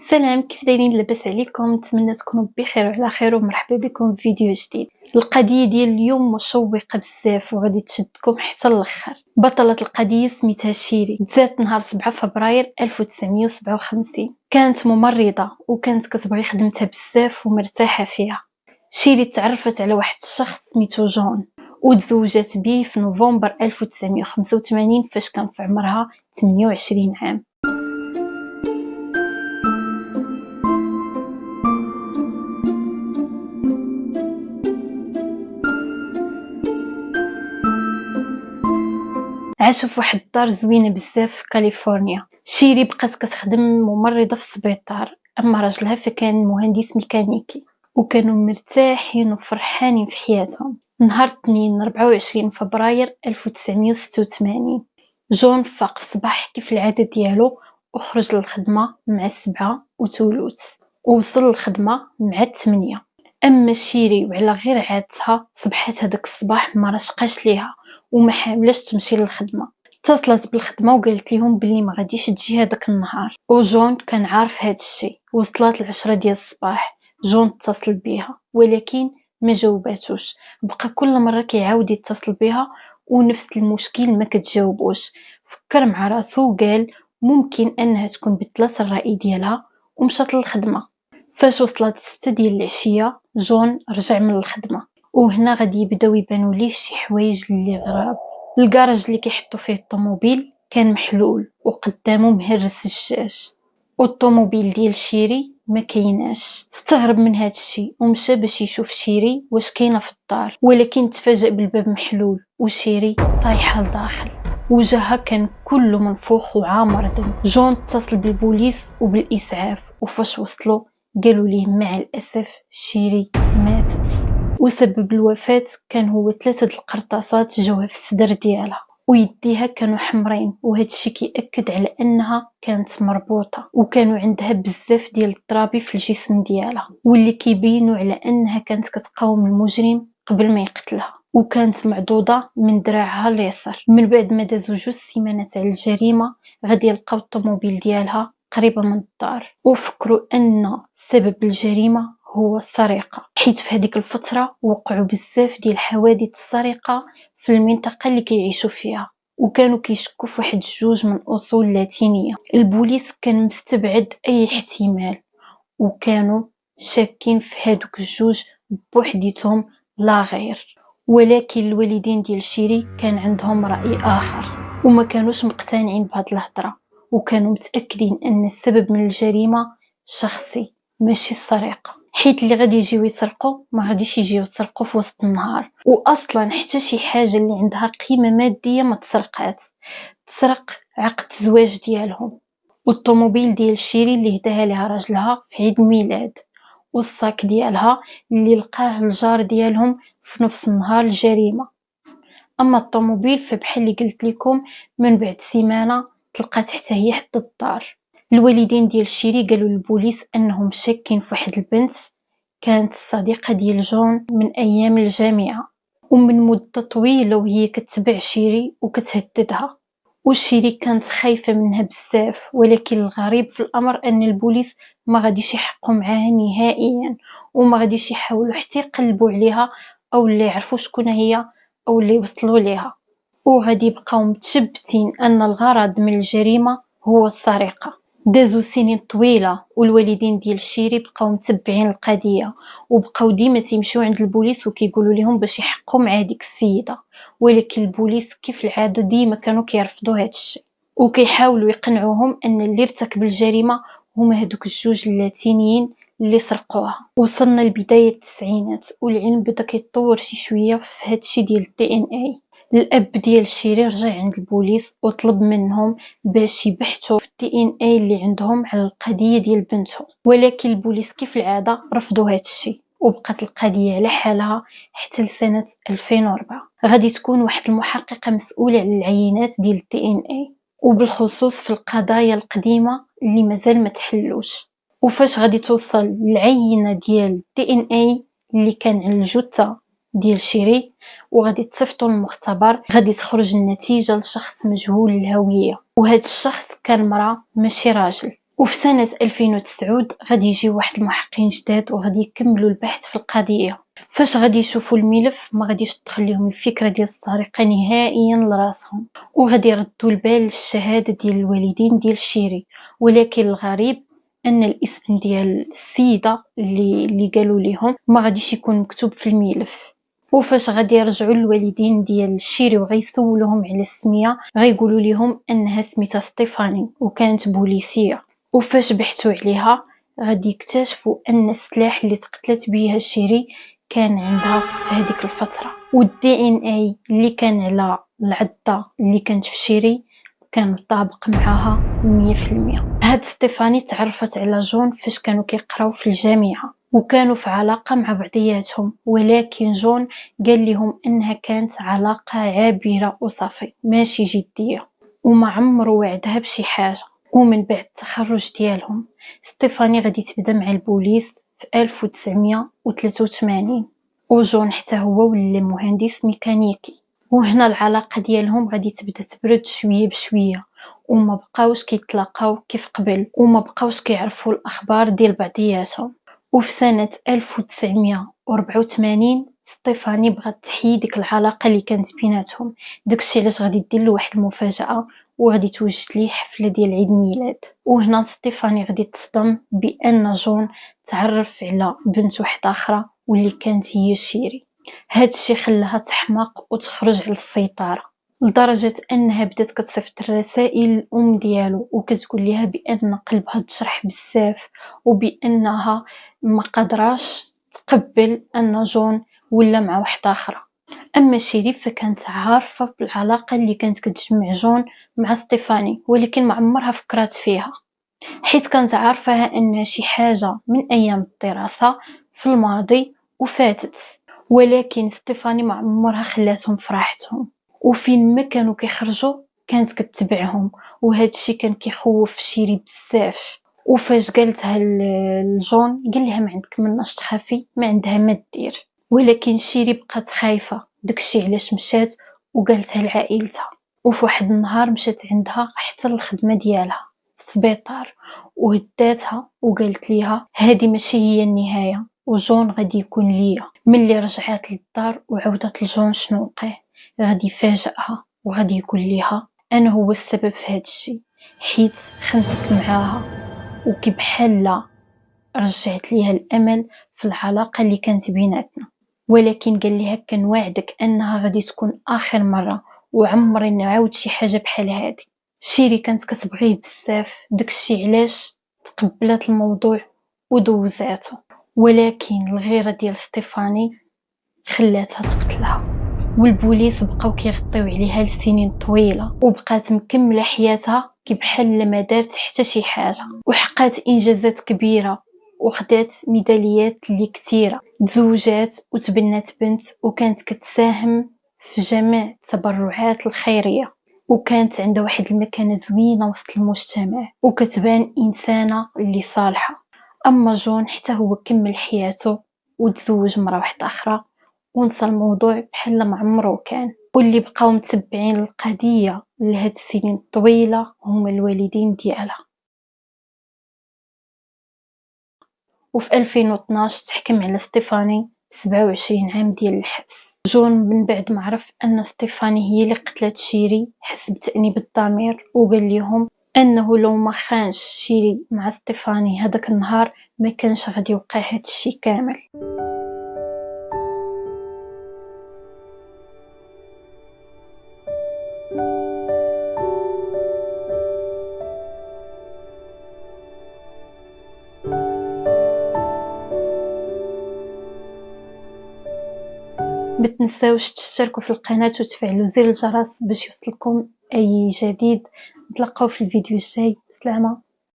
سلام، كيف دايرين؟ لاباس عليكم؟ نتمنى تكونوا بخير وعلى خير ومرحبا بكم في فيديو جديد. القضيه ديال اليوم مشوقه بزاف وغادي تشدكم حتى الاخر. بطله القضيه سميتها شيري، تزات نهار 7 فبراير 1957. كانت ممرضه وكانت كتبغي خدمتها بزاف ومرتاحه فيها. شيري تعرفت على واحد الشخص سميتو جون وتزوجت به في نوفمبر 1985 فاش كان في عمرها 28 عام. عاشوا في واحد الدار زوينه بزاف في كاليفورنيا. شيري بقات كتخدم ممرضه في السبيطار، اما راجلها فكان مهندس ميكانيكي، وكانوا مرتاحين وفرحانين في حياتهم. نهار الاثنين 24 فبراير 1986 جون فاق في الصباح كيف العاده ديالو وخرج للخدمه مع 7:30 ووصل للخدمه مع 8. اما شيري وعلى غير عادتها صبحات هذاك الصباح ما رشقاش ليها وما حاولش تمشي للخدمه. اتصلت بالخدمه وقالت لهم بلي ما غاديش تجي هذاك النهار، وجون كان عارف هذا الشيء. وصلت 10 ديال الصباح، جون اتصل بها ولكن ما جاوباتوش. بقى كل مره كيعاود يتصل بها ونفس المشكل ما كتجاوبوش. فكر مع راسو وقال ممكن انها تكون بدلت الراي ديالها ومشات للخدمه. فاش وصلت 6 ديال العشيه جون رجع من الخدمه، وهنا غادي يبداو يبانوا ليه شي حوايج اللي غراب. الكراج اللي كيحطوا فيه الطوموبيل كان محلول وقدامه مهرس الشاش، والطوموبيل ديال شيري ما كايناش. استغرب من هذا الشيء ومشى باش يشوف شيري واش كاينه في الدار، ولكن تفاجأ بالباب محلول وشيري طايحه لداخل. وجهها كان كله منفوخ وعامر دم. جون اتصل بالبوليس وبالاسعاف، وفاش وصلوا قالوا ليه مع الاسف شيري ماتت. وسبب الوفاة كان هو 3 القرطاسات جوها في الصدر ديالها ويديها كانوا حمرين، وهذا الشيء كيأكد على انها كانت مربوطه، وكانوا عندها بزاف ديال الضرابي في الجسم ديالها واللي كيبينوا على انها كانت كتقاوم المجرم قبل ما يقتلها. وكانت معضوضه من دراعها اليسار. من بعد ما دازوا 2 سيمانات على الجريمه غادي يلقاو الطوموبيل ديالها قريبه من الدار، وفكروا ان سبب الجريمه هو السرقه، حيت في هذيك الفتره وقعوا بزاف ديال حوادث السرقه في المنطقه اللي كيعيشوا فيها، وكانوا كيشكوا في واحد 2 من اصول لاتينيه. البوليس كان مستبعد اي احتمال وكانوا شاكين في هادوك 2 بوحديتهم لا غير. ولكن الوالدين ديال شيري كان عندهم راي اخر وما كانوش مقتنعين بهاد الهضره، وكانوا متاكدين ان السبب من الجريمه شخصي ماشي السرقه، حيت اللي غادي يجيو يسرقوا ما غاديش يجيو يسرقوا في وسط النهار. واصلا حتى شي حاجه اللي عندها قيمه ماديه ما تسرقات، تسرق عقد الزواج ديالهم والطوموبيل ديال شيري اللي هداها لها راجلها في عيد الميلاد، والصاك ديالها اللي لقاه الجار ديالهم في نفس نهار الجريمه. اما الطوموبيل فبحال اللي قلت لكم من بعد سيمانه تلقات حتى هي حد الدار. الوالدين ديال شيري قالوا للبوليس انهم شاكين في واحد البنت كانت الصديقه ديال جون من ايام الجامعه ومن مده طويله وهي كتبع شيري وكتهددها، وشيري كانت خايفه منها بزاف. ولكن الغريب في الامر ان البوليس ما غاديش يحقوا معاها نهائيا وما غاديش يحاولوا حتى يقلبوا عليها او اللي يعرفوا شكون هي او اللي يوصلوا ليها، وغادي يبقاو متشبتين ان الغرض من الجريمه هو السرقه. دازو سنين طويله والوالدين ديال شيري بقاو متبعين القضيه وبقاو ديما تيمشيو عند البوليس وكيقولوا لهم باش يحقوا مع هذيك السيده، ولكن البوليس كيف العاده ديما كانوا كيرفضوا هذا الشيء وكيحاولوا يقنعوهم ان اللي ارتكب الجريمه هما هذوك 2 اللاتينيين اللي سرقوها. وصلنا لبدايه التسعينات والعلم بدا كيتطور شي شويه في هذا الشيء ديال الدي ان اي. الاب ديال شيري رجع عند البوليس وطلب منهم باش يبحثوا في الدي ان اي اللي عندهم على القضيه ديال بنته، ولكن البوليس كيف العاده رفضوا هذا الشيء وبقات القضيه على حالها حتى لسنه 2004. غادي تكون واحد المحققه مسؤوله على العينات ديال الدي ان اي وبالخصوص في القضايا القديمه اللي مازال ما تحلوش. وفاش غادي توصل العينه ديال الدي ان اي اللي كان على الجثه ديال شيري وغادي تصيفطوا للمختبر غادي تخرج النتيجه لشخص مجهول الهويه، وهذا الشخص كان مرأة ماشي راجل. وفي سنة 2009 غادي يجيو واحد المحققين جداد وغادي يكملوا البحث في القضية. فاش غادي يشوفوا الملف ما غاديش تدخل لهم الفكرة ديال السرقة نهائيا لراسهم، وغادي يردوا البال للشهادة ديال الوالدين ديال شيري. ولكن الغريب ان الاسم ديال السيدة اللي قالوا ليهم ما غاديش يكون مكتوب في الملف. وفاش غادي يرجعوا الوالدين ديال شيري وغيسولوهم على السميه غيقولوا لهم انها سميتها ستيفاني وكانت بوليسيه. وفاش بحثوا عليها غادي يكتشفوا ان السلاح اللي تقتلت به شيري كان عندها في هذيك الفتره، والدي ان اي اللي كان على العضه اللي كانت في شيري كان مطابق معها 100%. هاد ستيفاني تعرفت على جون فاش كانوا كيقراو في الجامعه وكانوا في علاقه مع بعضياتهم، ولكن جون قال لهم انها كانت علاقه عابره وصافي ماشي جديه، وما عمره وعدها بشي حاجه. ومن بعد التخرج ديالهم ستيفاني غادي تبدا مع البوليس في 1983، وجون حتى هو ولا مهندس ميكانيكي. وهنا العلاقه ديالهم غادي تبدا تبرد شويه بشويه، وما بقاوش كيتلاقاو كيف قبل، وما بقاوش كيعرفوا الاخبار ديال بعضياتهم. وفي سنه 1984 ستيفاني بغات تحيي ديك العلاقه اللي كانت بيناتهم. داكشي علاش غادي دير له واحد المفاجاه وغادي توجد ليه حفله ديال عيد الميلاد. وهنا ستيفاني غادي تصدم بان جون تعرف على بنت واحده اخرى واللي كانت هي شيري. هادشي خلاها تحماق وتخرج على السيطره، لدرجه انها بدات كتصيفط الرسائل للام ديالو وكتقول لها بان قلبها تشرح بزاف وبانها ما قادراش تقبل ان جون ولا مع واحده اخرى. اما شيري فكانت عارفه بالعلاقه اللي كانت كتجمع جون مع ستيفاني، ولكن ما عمرها فكرات فيها حيت كانت عارفاها انها شي حاجه من ايام الدراسه في الماضي وفاتت. ولكن ستيفاني ما عمرها خلاتهم في راحتهم، وفين ما كانوا كيخرجوا كانت كتبعهم، وهذا الشيء كان كيخوف شيري بزاف. وفاش قالتها لجون قال لها ما عندك مناش تخافي، ما عندها ما دير. ولكن شيري بقات خايفه، داكشي علاش مشات وقالتها لعائلتها. وفي واحد النهار مشات عندها حتى الخدمه ديالها في السبيطار وهداتها وقالت ليها هذه ماشي هي النهايه، وجون غادي يكون ليا. ملي رجعات للدار وعودت لجون شنو وقع غادي يفاجئها وغادي يقول ليها انا هو السبب في هذا الشيء، حيت خنتك معاها وكي بحال رجعت ليها الامل في العلاقه اللي كانت بيناتنا. ولكن قال ليها كنوعدك انها غادي تكون اخر مره وعمري نعاود شي حاجه بحال هذه. شيري كانت كتبغيه بزاف، داكشي علاش تقبلت الموضوع ودوزاتو. ولكن الغيره ديال ستيفاني خلاتها تقتلها، والبوليس بقاو كيغطيو عليها لسنين طويله وبقات مكمله حياتها كي بحال ما دارت حتى شي حاجه، وحققت انجازات كبيره وخدات ميداليات اللي كثيره، تزوجات وتبنات بنت وكانت كتساهم في جميع التبرعات الخيريه، وكانت عندها واحد المكانه زوينه وسط المجتمع وكتبان انسانه اللي صالحه. اما جون حتى هو كمل حياته وتزوج مرة واحدة اخرى ونسى الموضوع بحال ما عمره كان. واللي بقاو متبعين القضيه لهاد السنين الطويله هما الوالدين ديالها. وفي 2012 تحكم على ستيفاني 27 عام ديال الحبس. جون من بعد ما عرف ان ستيفاني هي اللي قتلت شيري حس بتأنيب الضمير وقال لهم انه لو ما خانش شيري مع ستيفاني هذاك النهار ما كانش غادي يوقع هذا الشيء كامل. ما تنساوش تشتركوا في القناة وتفعلوا زر الجرس باش يوصلكم اي جديد. نتلاقاو في الفيديو الجاي. سلامة.